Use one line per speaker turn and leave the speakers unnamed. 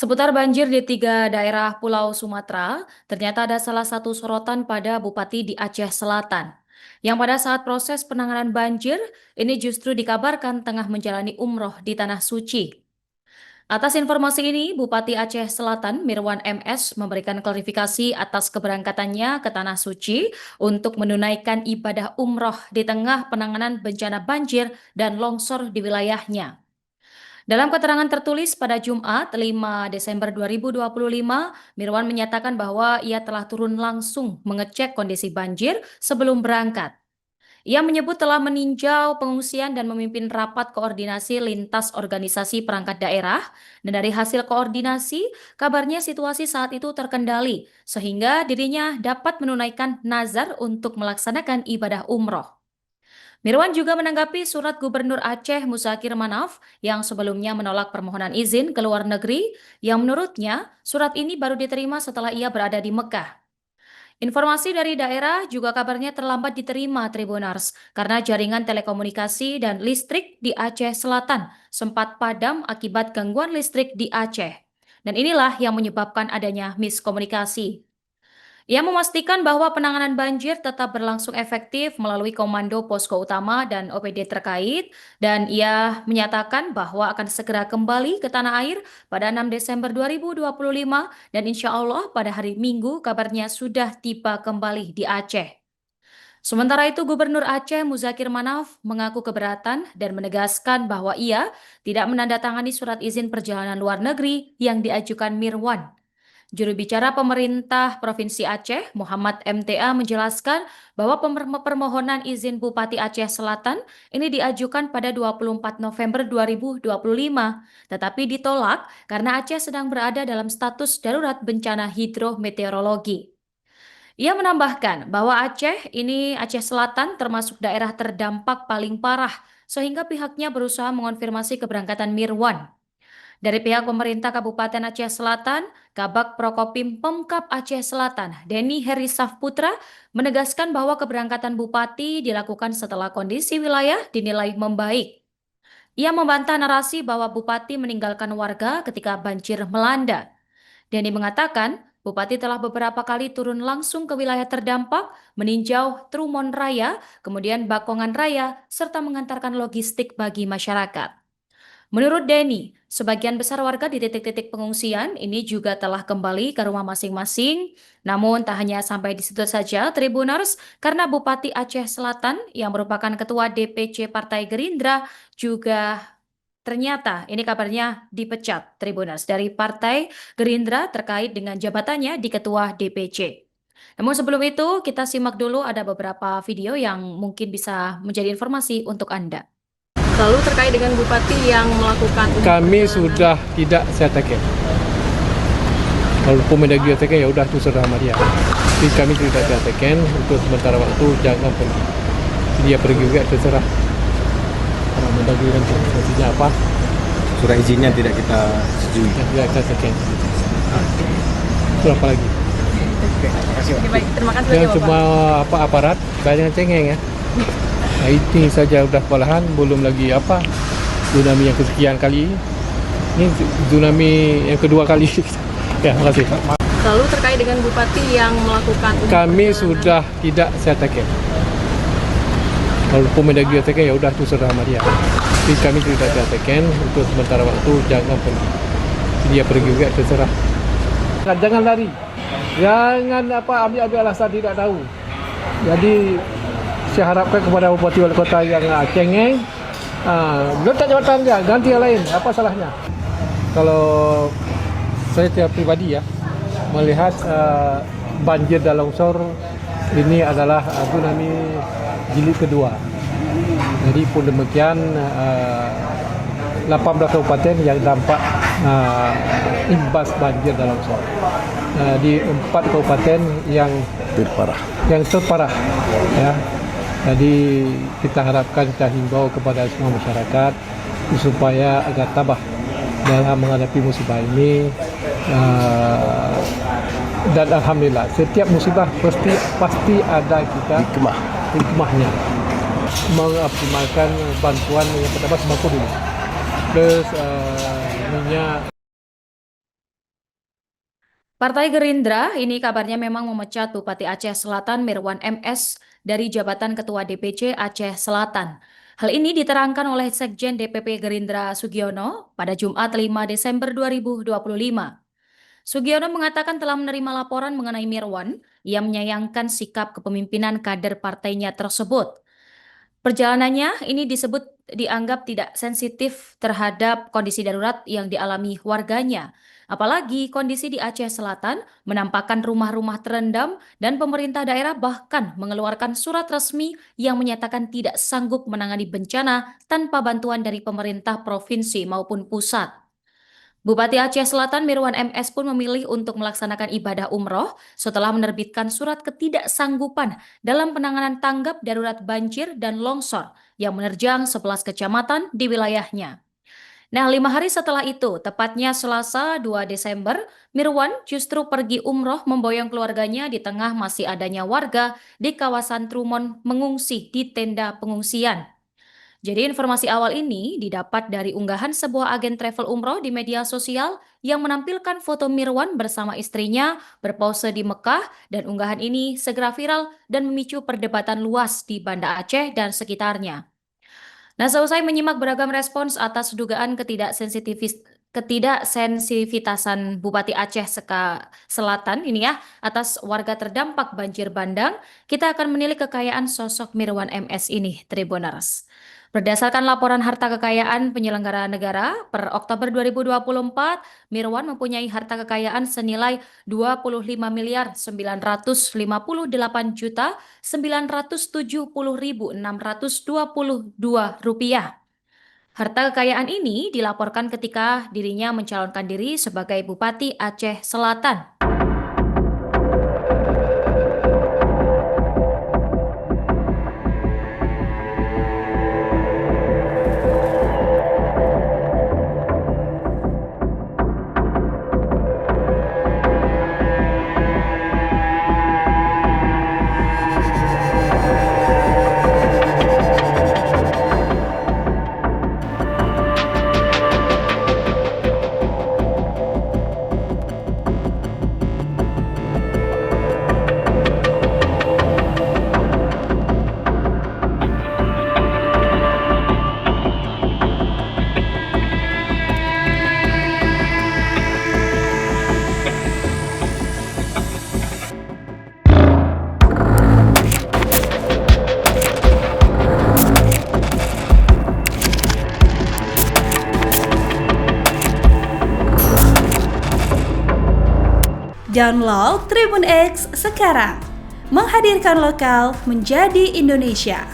Seputar banjir di tiga daerah Pulau Sumatera, ternyata ada salah satu sorotan pada Bupati di Aceh Selatan. Yang pada saat proses penanganan banjir, ini justru dikabarkan tengah menjalani umroh di Tanah Suci. Atas informasi ini, Bupati Aceh Selatan Mirwan MS memberikan klarifikasi atas keberangkatannya ke Tanah Suci untuk menunaikan ibadah umroh di tengah penanganan bencana banjir dan longsor di wilayahnya. Dalam keterangan tertulis pada Jumat 5 Desember 2025, Mirwan menyatakan bahwa ia telah turun langsung mengecek kondisi banjir sebelum berangkat. Ia menyebut telah meninjau pengungsian dan memimpin rapat koordinasi lintas organisasi perangkat daerah, dan dari hasil koordinasi, kabarnya situasi saat itu terkendali, sehingga dirinya dapat menunaikan nazar untuk melaksanakan ibadah umroh. Mirwan juga menanggapi surat Gubernur Aceh Muzakir Manaf yang sebelumnya menolak permohonan izin ke luar negeri, yang menurutnya surat ini baru diterima setelah ia berada di Mekah. Informasi dari daerah juga kabarnya terlambat diterima Tribunars karena jaringan telekomunikasi dan listrik di Aceh Selatan sempat padam akibat gangguan listrik di Aceh. Dan inilah yang menyebabkan adanya miskomunikasi. Ia memastikan bahwa penanganan banjir tetap berlangsung efektif melalui Komando Posko Utama dan OPD terkait, dan ia menyatakan bahwa akan segera kembali ke tanah air pada 6 Desember 2025 dan insya Allah pada hari Minggu kabarnya sudah tiba kembali di Aceh. Sementara itu, Gubernur Aceh Muzakir Manaf mengaku keberatan dan menegaskan bahwa ia tidak menandatangani surat izin perjalanan luar negeri yang diajukan Mirwan. Juru bicara pemerintah Provinsi Aceh, Muhammad MTA, menjelaskan bahwa permohonan izin Bupati Aceh Selatan ini diajukan pada 24 November 2025, tetapi ditolak karena Aceh sedang berada dalam status darurat bencana hidrometeorologi. Ia menambahkan bahwa Aceh Selatan termasuk daerah terdampak paling parah, sehingga pihaknya berusaha mengonfirmasi keberangkatan Mirwan. Dari pihak pemerintah Kabupaten Aceh Selatan, Kabak Prokopim Pemkab Aceh Selatan, Denny Herisaf Putra, menegaskan bahwa keberangkatan Bupati dilakukan setelah kondisi wilayah dinilai membaik. Ia membantah narasi bahwa Bupati meninggalkan warga ketika banjir melanda. Denny mengatakan, Bupati telah beberapa kali turun langsung ke wilayah terdampak, meninjau Trumon Raya, kemudian Bakongan Raya, serta mengantarkan logistik bagi masyarakat. Menurut Denny, sebagian besar warga di titik-titik pengungsian ini juga telah kembali ke rumah masing-masing. Namun tak hanya sampai di situ saja, Tribuners, karena Bupati Aceh Selatan yang merupakan Ketua DPC Partai Gerindra juga ternyata ini kabarnya dipecat Tribuners dari Partai Gerindra terkait dengan jabatannya di Ketua DPC. Namun sebelum itu, kita simak dulu ada beberapa video yang mungkin bisa menjadi informasi untuk Anda.
Lalu terkait dengan Bupati yang melakukan
kami sudah tidak saya teken. Walaupun Mendagri teken, ya udah itu serah sama dia. Tapi kami tidak saya teken untuk sementara waktu, jangan pergi. Dia pergi juga terserah. Karena Mendagri nanti hasilnya apa?
Surat izinnya tidak kita setujui.
Tidak kita teken. Itu apa lagi?
Baik, terima kasih
Yang
banyak,
cuma
Bapak.
aparat, jangan cengeng ya. Nah, ini saja udah kewalahan, belum lagi tsunami yang kesekian kali. Ini tsunami yang kedua kali. Ya, terima kasih.
Lalu terkait dengan Bupati yang melakukan
Kami sudah tidak saya teken. Walaupun Mendagri teken, ya udah itu serah sama dia. Tapi kami tidak saya teken untuk sementara waktu, jangan pergi. Dia pergi juga terserah. Jangan lari. Jangan ambil alasan tidak tahu. Jadi saya harapkan kepada Bupati Wali Kota yang cengeng, letak jabatan dia, ganti yang lain, apa salahnya? Kalau saya secara pribadi ya, melihat banjir dan longsor ini adalah tsunami jilid kedua. Jadi pun demikian 18 kabupaten yang dampak imbas banjir dan longsor. Di 4 kabupaten yang terparah ya. Jadi kita harapkan, kita himbau kepada semua masyarakat supaya agak tabah dalam menghadapi musibah ini. Dan alhamdulillah setiap musibah pasti ada kita hikmahnya. Mengoptimalkan bantuan yang pertama sembako dulu, plus minyak.
Partai Gerindra ini kabarnya memang memecat Bupati Aceh Selatan Mirwan MS dari jabatan Ketua DPC Aceh Selatan. Hal ini diterangkan oleh Sekjen DPP Gerindra Sugiono pada Jumat 5 Desember 2025. Sugiono mengatakan telah menerima laporan mengenai Mirwan yang menyayangkan sikap kepemimpinan kader partainya tersebut. Perjalanannya ini dianggap tidak sensitif terhadap kondisi darurat yang dialami warganya. Apalagi kondisi di Aceh Selatan menampakkan rumah-rumah terendam dan pemerintah daerah bahkan mengeluarkan surat resmi yang menyatakan tidak sanggup menangani bencana tanpa bantuan dari pemerintah provinsi maupun pusat. Bupati Aceh Selatan Mirwan MS pun memilih untuk melaksanakan ibadah umroh setelah menerbitkan surat ketidaksanggupan dalam penanganan tanggap darurat banjir dan longsor yang menerjang 11 kecamatan di wilayahnya. Nah, 5 hari setelah itu, tepatnya Selasa 2 Desember, Mirwan justru pergi umroh memboyong keluarganya di tengah masih adanya warga di kawasan Trumon mengungsi di tenda pengungsian. Jadi informasi awal ini didapat dari unggahan sebuah agen travel umroh di media sosial yang menampilkan foto Mirwan bersama istrinya berpose di Mekah, dan unggahan ini segera viral dan memicu perdebatan luas di Banda Aceh dan sekitarnya. Nah, seusai menyimak beragam respons atas dugaan ketidaksensitivitas Bupati Aceh Selatan ini ya atas warga terdampak banjir bandang, kita akan menilik kekayaan sosok Mirwan MS ini, Tribuners. Berdasarkan laporan harta kekayaan penyelenggara negara per Oktober 2024, Mirwan mempunyai harta kekayaan senilai 25.989.622 rupiah. Harta kekayaan ini dilaporkan ketika dirinya mencalonkan diri sebagai Bupati Aceh Selatan.
Download Tribun X sekarang, menghadirkan lokal menjadi Indonesia.